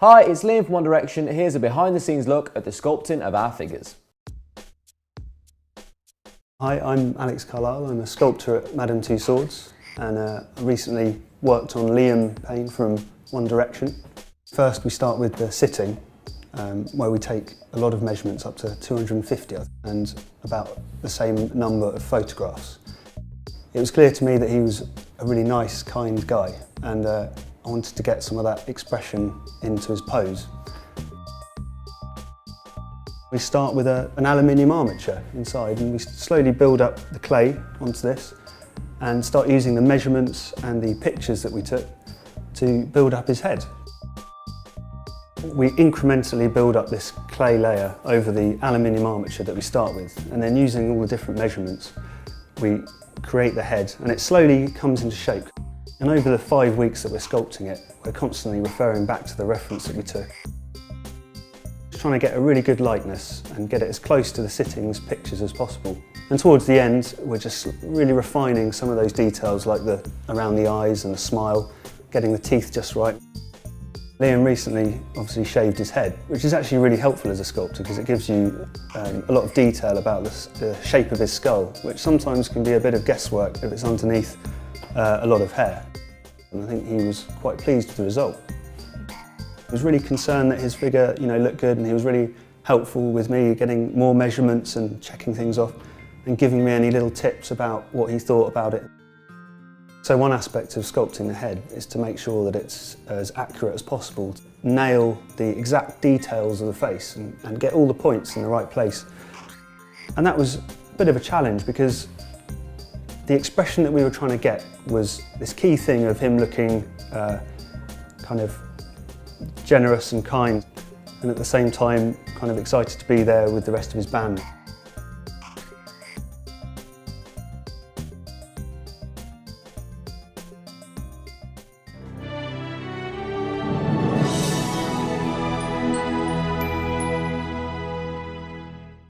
Hi, it's Liam from One Direction. Here's a behind the scenes look at the sculpting of our figures. Hi, I'm Alex Carlisle. I'm a sculptor at Madame Tussauds and I recently worked on Liam Payne from One Direction. First we start with the sitting, where we take a lot of measurements, up to 250, and about the same number of photographs. It was clear to me that he was a really nice, kind guy, and I wanted to get some of that expression into his pose. We start with an aluminium armature inside, and we slowly build up the clay onto this and start using the measurements and the pictures that we took to build up his head. We incrementally build up this clay layer over the aluminium armature that we start with, and then using all the different measurements we create the head, and it slowly comes into shape. And over the 5 weeks that we're sculpting it, we're constantly referring back to the reference that we took. Just trying to get a really good likeness and get it as close to the sittings pictures as possible. And towards the end, we're just really refining some of those details, like around the eyes and the smile, getting the teeth just right. Liam recently obviously shaved his head, which is actually really helpful as a sculptor because it gives you a lot of detail about the shape of his skull, which sometimes can be a bit of guesswork if it's underneath a lot of hair. And I think he was quite pleased with the result. He was really concerned that his figure, looked good, and he was really helpful with me getting more measurements and checking things off and giving me any little tips about what he thought about it. So one aspect of sculpting the head is to make sure that it's as accurate as possible, to nail the exact details of the face and get all the points in the right place. And that was a bit of a challenge because the expression that we were trying to get was this key thing of him looking kind of generous and kind, and at the same time kind of excited to be there with the rest of his band.